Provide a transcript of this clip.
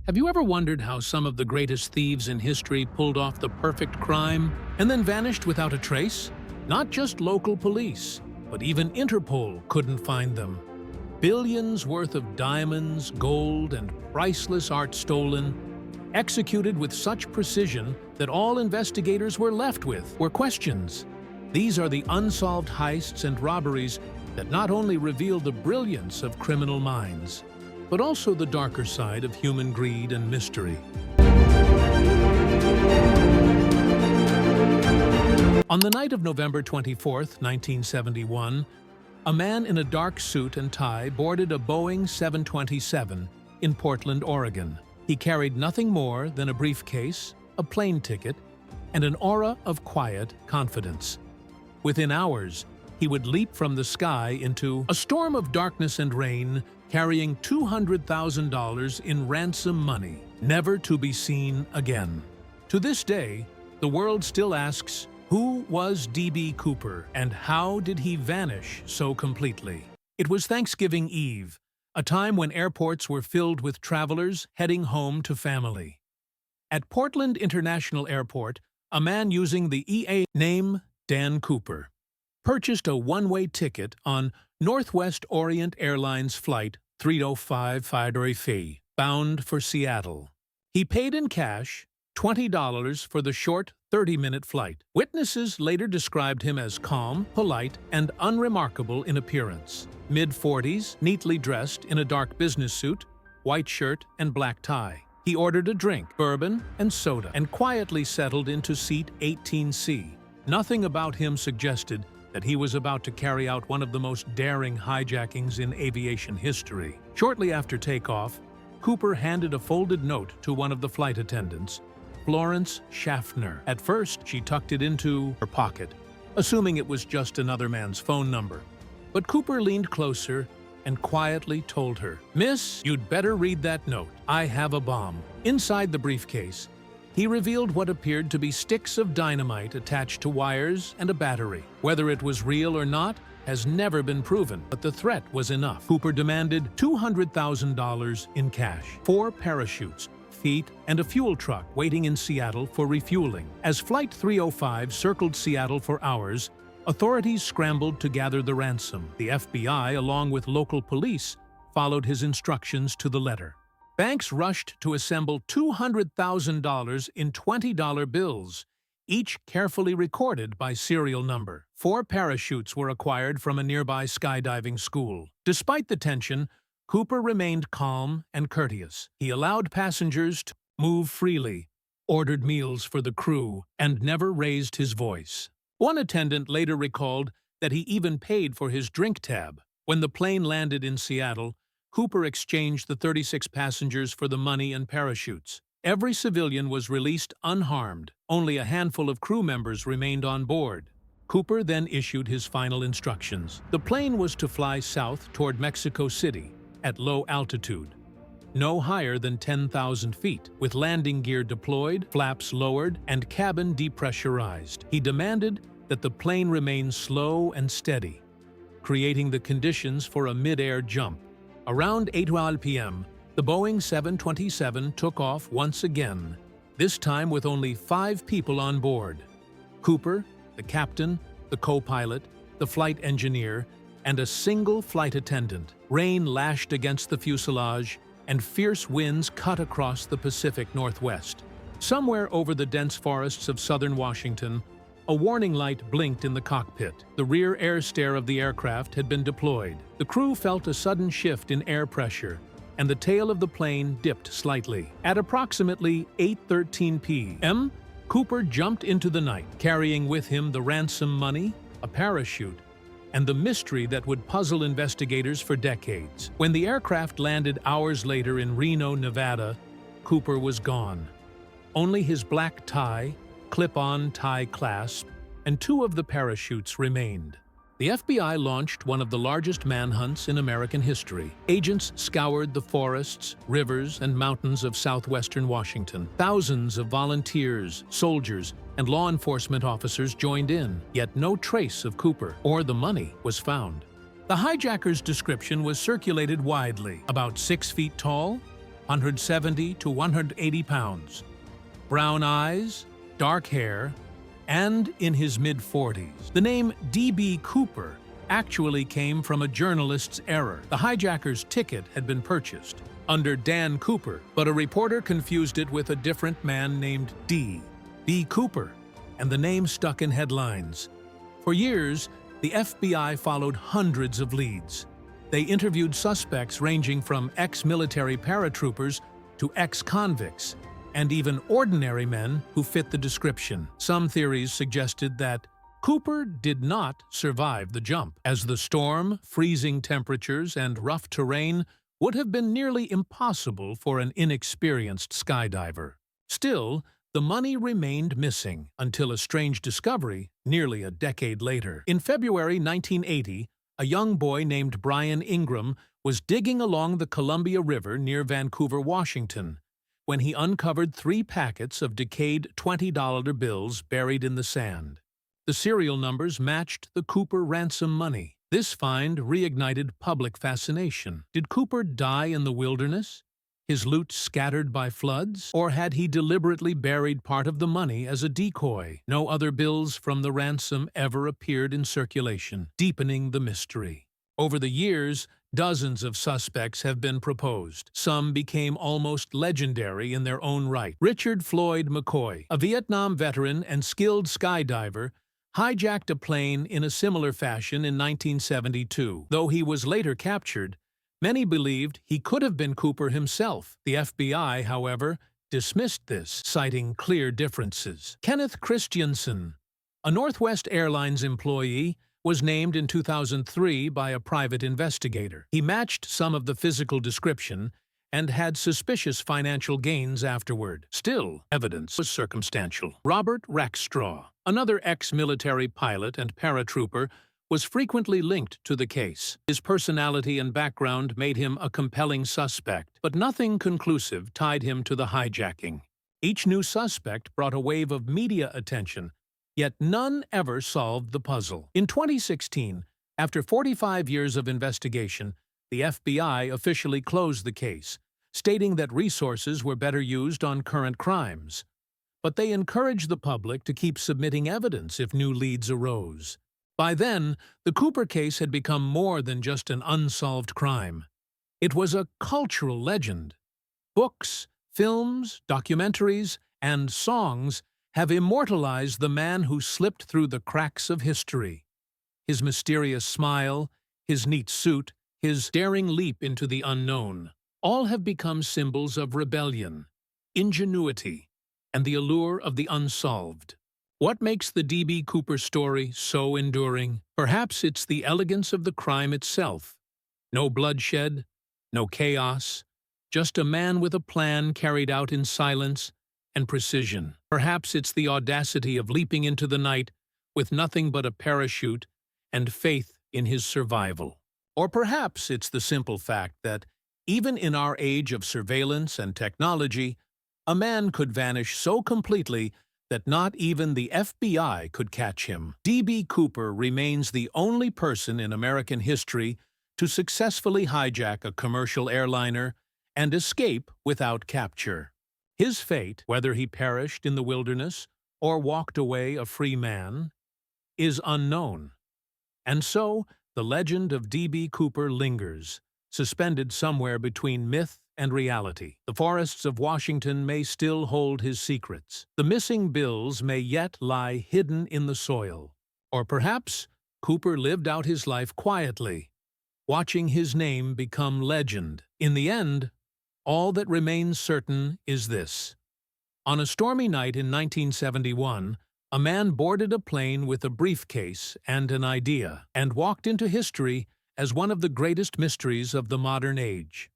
Have you ever wondered how some of the greatest thieves in history pulled off the perfect crime and then vanished without a trace? Not just local police, but even Interpol couldn't find them. Billions worth of diamonds, gold, and priceless art stolen, executed with such precision that all investigators were left with were questions. These are the unsolved heists and robberies that not only reveal the brilliance of criminal minds, but also the darker side of human greed and mystery. On the night of November 24, 1971, a man in a dark suit and tie boarded a Boeing 727 in Portland, Oregon. He carried nothing more than a briefcase, a plane ticket, and an aura of quiet confidence. Within hours, he would leap from the sky into a storm of darkness and rain, carrying $200,000 in ransom money, never to be seen again. To this day, the world still asks, who was D.B. Cooper and how did he vanish so completely? It was Thanksgiving Eve, a time when airports were filled with travelers heading home to family. At Portland International Airport, a man using the EA name Dan Cooper purchased a one-way ticket on Northwest Orient Airlines Flight 305 fee, bound for Seattle. He paid in cash $20 for the short 30-minute flight. Witnesses later described him as calm, polite, and unremarkable in appearance. Mid-40s, neatly dressed in a dark business suit, white shirt, and black tie. He ordered a drink, bourbon, and soda, and quietly settled into seat 18C. Nothing about him suggested that he was about to carry out one of the most daring hijackings in aviation history. Shortly after takeoff, Cooper handed a folded note to one of the flight attendants, Florence Schaffner. At first, she tucked it into her pocket, assuming it was just another man's phone number. But Cooper leaned closer and quietly told her, "Miss, you'd better read that note. I have a bomb." Inside the briefcase, he revealed what appeared to be sticks of dynamite attached to wires and a battery. Whether it was real or not has never been proven, but the threat was enough. Cooper demanded $200,000 in cash, 4 parachutes, feet, and a fuel truck waiting in Seattle for refueling. As Flight 305 circled Seattle for hours, authorities scrambled to gather the ransom. The FBI, along with local police, followed his instructions to the letter. Banks rushed to assemble $200,000 in $20 bills, each carefully recorded by serial number. 4 parachutes were acquired from a nearby skydiving school. Despite the tension, Cooper remained calm and courteous. He allowed passengers to move freely, ordered meals for the crew, and never raised his voice. One attendant later recalled that he even paid for his drink tab. When the plane landed in Seattle, Cooper exchanged the 36 passengers for the money and parachutes. Every civilian was released unharmed. Only a handful of crew members remained on board. Cooper then issued his final instructions. The plane was to fly south toward Mexico City at low altitude, no higher than 10,000 feet, with landing gear deployed, flaps lowered, and cabin depressurized. He demanded that the plane remain slow and steady, creating the conditions for a mid-air jump. Around 8:12 p.m., the Boeing 727 took off once again, this time with only 5 people on board: Cooper, the captain, the co-pilot, the flight engineer, and a single flight attendant. Rain lashed against the fuselage, and fierce winds cut across the Pacific Northwest. Somewhere over the dense forests of southern Washington, a warning light blinked in the cockpit. The rear air stair of the aircraft had been deployed. The crew felt a sudden shift in air pressure, and the tail of the plane dipped slightly. At approximately 8:13 p.m., Cooper jumped into the night, carrying with him the ransom money, a parachute, and the mystery that would puzzle investigators for decades. When the aircraft landed hours later in Reno, Nevada, Cooper was gone. Only his black tie, clip-on tie clasp, and 2 of the parachutes remained. The FBI launched one of the largest manhunts in American history. Agents scoured the forests, rivers, and mountains of southwestern Washington. Thousands of volunteers, soldiers, and law enforcement officers joined in, yet no trace of Cooper or the money was found. The hijacker's description was circulated widely: about 6 feet tall, 170 to 180 pounds, brown eyes, dark hair, and in his mid-40s. The name D.B. Cooper actually came from a journalist's error. The hijacker's ticket had been purchased under Dan Cooper, but a reporter confused it with a different man named D.B. Cooper, and the name stuck in headlines. For years, the FBI followed hundreds of leads. They interviewed suspects ranging from ex-military paratroopers to ex-convicts, and even ordinary men who fit the description. Some theories suggested that Cooper did not survive the jump, as the storm, freezing temperatures, and rough terrain would have been nearly impossible for an inexperienced skydiver. Still, the money remained missing until a strange discovery nearly a decade later. In February 1980, a young boy named Brian Ingram was digging along the Columbia River near Vancouver, Washington, when he uncovered 3 packets of decayed $20 bills buried in the sand. The serial numbers matched the Cooper ransom money. This find reignited public fascination. Did Cooper die in the wilderness, his loot scattered by floods, or had he deliberately buried part of the money as a decoy? No other bills from the ransom ever appeared in circulation, deepening the mystery. Over the years, dozens of suspects have been proposed. Some became almost legendary in their own right. Richard Floyd McCoy, a Vietnam veteran and skilled skydiver, hijacked a plane in a similar fashion in 1972. Though he was later captured, many believed he could have been Cooper himself. The FBI, however, dismissed this, citing clear differences. Kenneth Christiansen, a Northwest Airlines employee, was named in 2003 by a private investigator. He matched some of the physical description and had suspicious financial gains afterward. Still, evidence was circumstantial. Robert Rackstraw, another ex-military pilot and paratrooper, was frequently linked to the case. His personality and background made him a compelling suspect, but nothing conclusive tied him to the hijacking. Each new suspect brought a wave of media attention, yet none ever solved the puzzle. In 2016, after 45 years of investigation, the FBI officially closed the case, stating that resources were better used on current crimes. But they encouraged the public to keep submitting evidence if new leads arose. By then, the Cooper case had become more than just an unsolved crime. It was a cultural legend. Books, films, documentaries, and songs have immortalized the man who slipped through the cracks of history. His mysterious smile, his neat suit, his daring leap into the unknown, all have become symbols of rebellion, ingenuity, and the allure of the unsolved. What makes the D.B. Cooper story so enduring? Perhaps it's the elegance of the crime itself. No bloodshed, no chaos, just a man with a plan carried out in silence and precision. Perhaps it's the audacity of leaping into the night with nothing but a parachute and faith in his survival. Or perhaps it's the simple fact that, even in our age of surveillance and technology, a man could vanish so completely that not even the FBI could catch him. D.B. Cooper remains the only person in American history to successfully hijack a commercial airliner and escape without capture. His fate, whether he perished in the wilderness or walked away a free man, is unknown. And so, the legend of D.B. Cooper lingers, suspended somewhere between myth and reality. The forests of Washington may still hold his secrets. The missing bills may yet lie hidden in the soil. Or perhaps Cooper lived out his life quietly, watching his name become legend. In the end, all that remains certain is this. On a stormy night in 1971, a man boarded a plane with a briefcase and an idea, and walked into history as one of the greatest mysteries of the modern age.